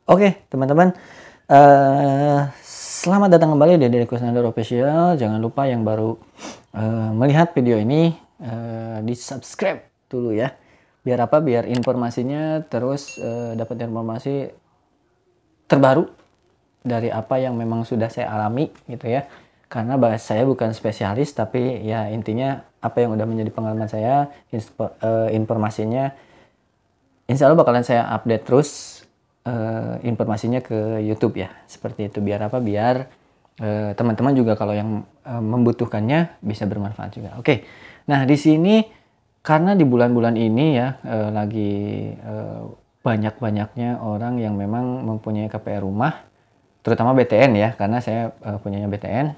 Oke, teman-teman, selamat datang kembali di Deddy Kusnandar Official. Jangan lupa yang baru melihat video ini di-subscribe dulu ya. Biar apa? Biar informasinya terus dapat informasi terbaru dari apa yang memang sudah saya alami gitu ya. Karena saya bukan spesialis, tapi ya intinya apa yang udah menjadi pengalaman saya, informasinya insya Allah bakalan saya update terus informasinya ke YouTube ya, seperti itu. Biar apa? Biar teman-teman juga kalau yang membutuhkannya bisa bermanfaat juga. Oke, nah di sini karena di bulan-bulan ini ya lagi banyak-banyaknya orang yang memang mempunyai KPR rumah, terutama BTN ya, karena saya punyanya BTN,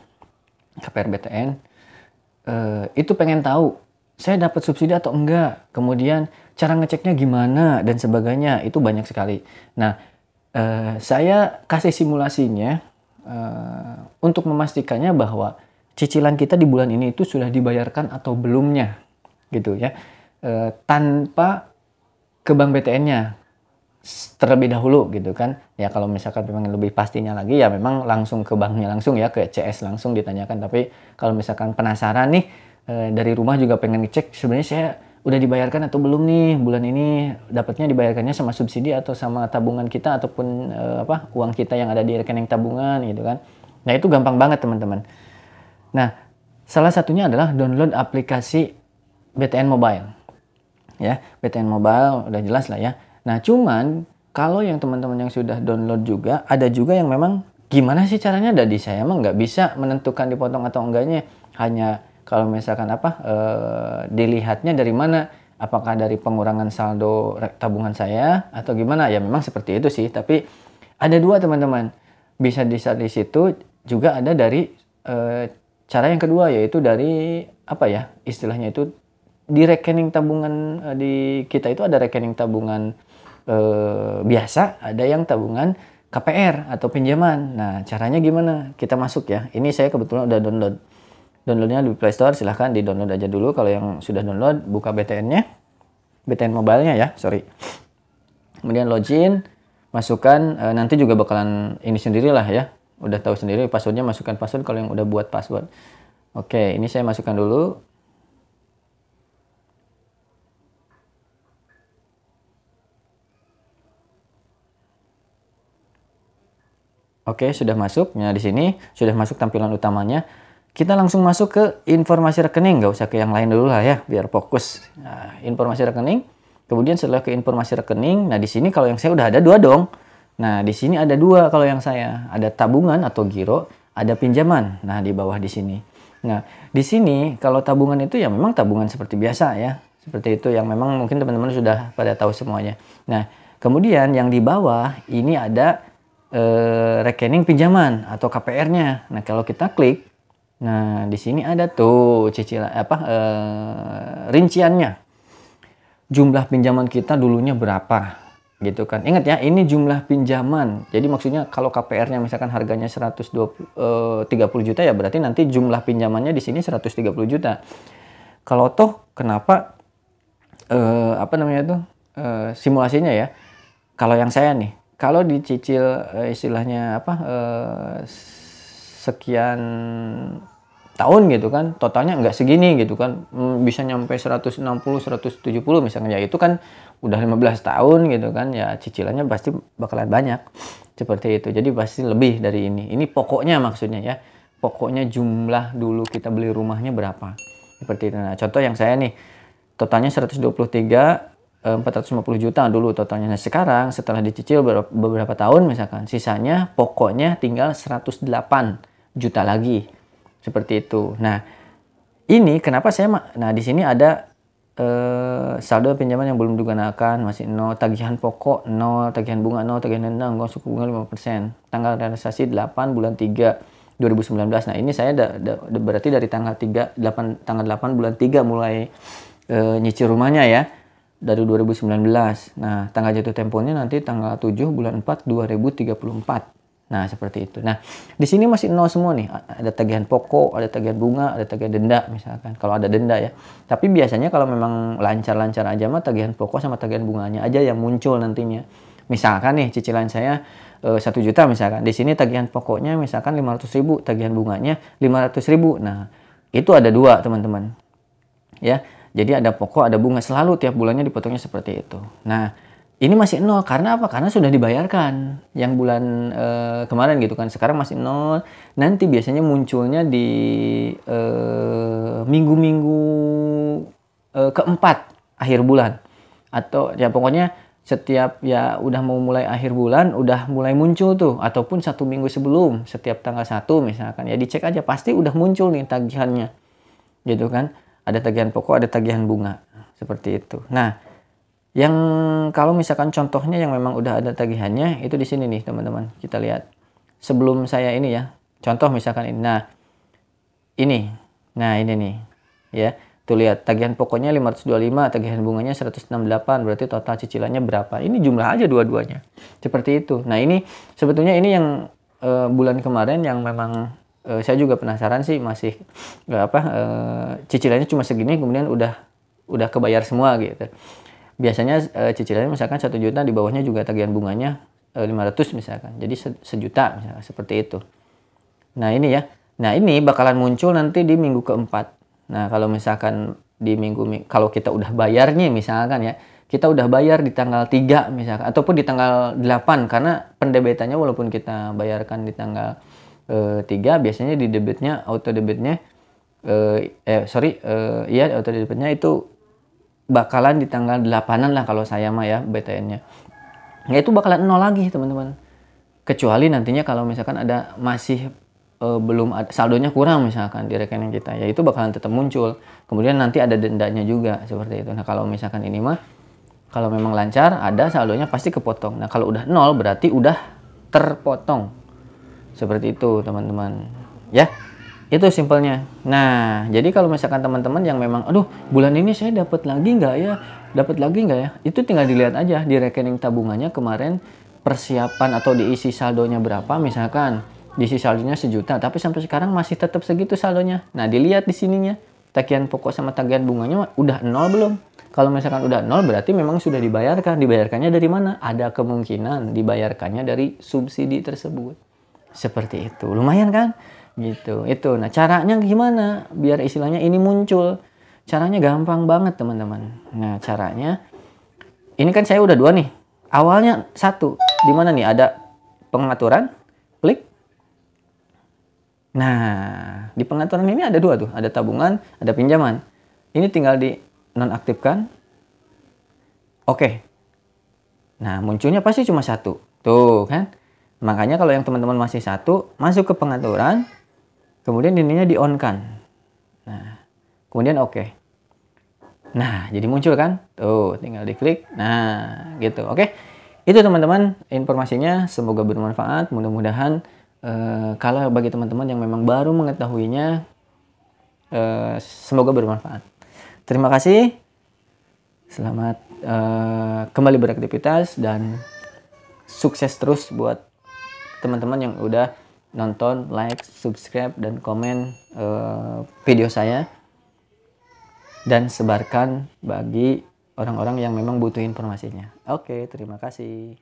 KPR BTN, itu pengen tahu saya dapat subsidi atau enggak, kemudian cara ngeceknya gimana dan sebagainya, itu banyak sekali. Nah, saya kasih simulasinya untuk memastikannya bahwa cicilan kita di bulan ini itu sudah dibayarkan atau belumnya, gitu ya, tanpa ke bank BTN-nya terlebih dahulu gitu kan. Ya kalau misalkan memang lebih pastinya lagi ya memang langsung ke banknya langsung ya, ke CS langsung ditanyakan. Tapi kalau misalkan penasaran nih, dari rumah juga pengen ngecek sebenarnya saya udah dibayarkan atau belum nih bulan ini, dapatnya dibayarkannya sama subsidi atau sama tabungan kita ataupun uang kita yang ada di rekening tabungan gitu kan. Nah itu gampang banget teman-teman. Nah salah satunya adalah download aplikasi BTN Mobile ya. BTN Mobile udah jelas lah ya. Nah cuman kalau yang teman-teman yang sudah download juga ada juga yang memang gimana sih caranya, dari saya emang nggak bisa menentukan dipotong atau enggaknya. Hanya kalau misalkan dilihatnya dari mana, apakah dari pengurangan saldo tabungan saya atau gimana, ya memang seperti itu sih. Tapi ada dua teman-teman, bisa di situ juga ada dari cara yang kedua, yaitu dari istilahnya itu di rekening tabungan. Di kita itu ada rekening tabungan biasa, ada yang tabungan KPR atau pinjaman. Nah caranya gimana? Kita masuk ya, ini saya kebetulan udah downloadnya di Play Store, silahkan di download aja dulu. Kalau yang sudah download, buka BTN-nya, BTN Mobile-nya ya, sorry. Kemudian login, masukkan, nanti juga bakalan ini sendirilah ya, udah tahu sendiri passwordnya, masukkan password kalau yang udah buat password. Oke, ini saya masukkan dulu. Oke, sudah masuk. Nah, di sini sudah masuk tampilan utamanya. Kita langsung masuk ke informasi rekening, nggak usah ke yang lain dulu lah ya, biar fokus. Nah, informasi rekening. Kemudian setelah ke informasi rekening, nah di sini kalau yang saya udah ada dua dong. Nah, di sini ada dua kalau yang saya, ada tabungan atau giro, ada pinjaman. Nah, di bawah di sini. Nah, di sini kalau tabungan itu ya memang tabungan seperti biasa ya. Seperti itu yang memang mungkin teman-teman sudah pada tahu semuanya. Nah, kemudian yang di bawah ini ada rekening pinjaman atau KPR-nya. Nah, kalau kita klik, nah di sini ada tuh cicilan rinciannya. Jumlah pinjaman kita dulunya berapa gitu kan. Ingat ya, ini jumlah pinjaman. Jadi maksudnya kalau KPR-nya misalkan harganya 30 juta ya berarti nanti jumlah pinjamannya di sini 130 juta. Kalau toh kenapa simulasinya ya. Kalau yang saya nih, kalau dicicil istilahnya sekian tahun gitu kan, totalnya nggak segini gitu kan, bisa nyampe 160, 170 misalnya, ya itu kan udah 15 tahun gitu kan, ya cicilannya pasti bakalan banyak seperti itu. Jadi pasti lebih dari ini. Ini pokoknya maksudnya ya, pokoknya jumlah dulu kita beli rumahnya berapa seperti itu. Nah contoh yang saya nih, totalnya 450 juta dulu totalnya. Nah sekarang setelah dicicil beberapa tahun misalkan, sisanya pokoknya tinggal 108 juta lagi. Seperti itu. Nah, ini kenapa nah di sini ada saldo pinjaman yang belum digunakan masih 0, tagihan pokok 0, tagihan bunga 0, tagihan denda, suku bunga 5%. Tanggal realisasi 8 bulan 3 2019. Nah, ini saya berarti dari tanggal 8 bulan 3 mulai nyicil rumahnya ya. Dari 2019. Nah, tanggal jatuh temponya nanti tanggal 7 bulan 4 2034. Nah, seperti itu. Nah, di sini masih 0 semua nih. Ada tagihan pokok, ada tagihan bunga, ada tagihan denda misalkan. Kalau ada denda ya. Tapi biasanya kalau memang lancar-lancar aja mah tagihan pokok sama tagihan bunganya aja yang muncul nantinya. Misalkan nih cicilan saya 1 juta misalkan. Di sini tagihan pokoknya misalkan 500.000, tagihan bunganya 500.000. Nah, itu ada dua, teman-teman. Ya. Jadi ada pokok, ada bunga, selalu tiap bulannya dipotongnya seperti itu. Nah, ini masih nol karena apa? Karena sudah dibayarkan yang bulan kemarin gitu kan. Sekarang masih nol. Nanti biasanya munculnya di minggu-minggu keempat akhir bulan. Atau ya pokoknya setiap ya udah mau mulai akhir bulan udah mulai muncul tuh, ataupun 1 minggu sebelum, setiap tanggal 1 misalkan, ya dicek aja pasti udah muncul nih tagihannya gitu kan. Ada tagihan pokok, ada tagihan bunga, seperti itu. Nah, yang kalau misalkan contohnya yang memang udah ada tagihannya itu di sini nih teman-teman, kita lihat sebelum saya ini ya, contoh misalkan ini. Nah ini nih ya, tuh lihat tagihan pokoknya 525, tagihan bunganya 168, berarti total cicilannya berapa? Ini jumlah aja dua-duanya. Seperti itu. Nah, ini sebetulnya ini yang bulan kemarin yang memang saya juga penasaran sih, masih cicilannya cuma segini kemudian udah kebayar semua gitu. Biasanya cicilannya misalkan 1 juta, di bawahnya juga tagihan bunganya 500 misalkan. Jadi sejuta misalkan, seperti itu. Nah, ini ya. Nah, ini bakalan muncul nanti di minggu keempat. Nah, kalau misalkan di kalau kita udah bayarnya misalkan ya, kita udah bayar di tanggal 3 misalkan, ataupun di tanggal 8, karena pendebetannya walaupun kita bayarkan di tanggal 3, biasanya di debitnya, auto debitnya, auto debitnya itu bakalan di tanggal 8-an lah kalau saya mah ya, BTN-nya. Nah, itu bakalan nol lagi teman-teman. Kecuali nantinya kalau misalkan ada masih belum ada, saldonya kurang misalkan di rekening kita, ya itu bakalan tetap muncul. Kemudian nanti ada dendanya juga seperti itu. Nah, kalau misalkan ini mah kalau memang lancar, ada saldonya pasti kepotong. Nah, kalau udah nol berarti udah terpotong. Seperti itu teman-teman. Ya, itu simpelnya. Nah, jadi kalau misalkan teman-teman yang memang, aduh bulan ini saya dapat lagi nggak ya? Dapat lagi nggak ya? Itu tinggal dilihat aja di rekening tabungannya kemarin persiapan atau diisi saldonya berapa, misalkan diisi saldonya 1 juta, tapi sampai sekarang masih tetap segitu saldonya. Nah, dilihat di sininya, tagihan pokok sama tagihan bunganya udah nol belum? Kalau misalkan udah nol berarti memang sudah dibayarkan. Dibayarkannya dari mana? Ada kemungkinan dibayarkannya dari subsidi tersebut. Seperti itu. Lumayan kan? Gitu. Itu. Nah, caranya gimana? Biar istilahnya ini muncul. Caranya gampang banget, teman-teman. Nah, caranya ini kan saya udah 2 nih. Awalnya 1. Di mana nih? Ada pengaturan, klik. Nah, di pengaturan ini ada 2 tuh. Ada tabungan, ada pinjaman. Ini tinggal di nonaktifkan. Oke. Nah, munculnya pasti cuma 1. Tuh kan. Makanya kalau yang teman-teman masih 1, masuk ke pengaturan, kemudian ininya di on kan. Nah, kemudian oke. Nah, jadi muncul kan? Tuh, tinggal diklik. Nah, gitu. Oke. Itu teman-teman informasinya, semoga bermanfaat. Mudah-mudahan kalau bagi teman-teman yang memang baru mengetahuinya, semoga bermanfaat. Terima kasih. Selamat kembali beraktivitas dan sukses terus buat teman-teman yang udah nonton, like, subscribe, dan komen video saya. Dan sebarkan bagi orang-orang yang memang butuh informasinya. Oke, terima kasih.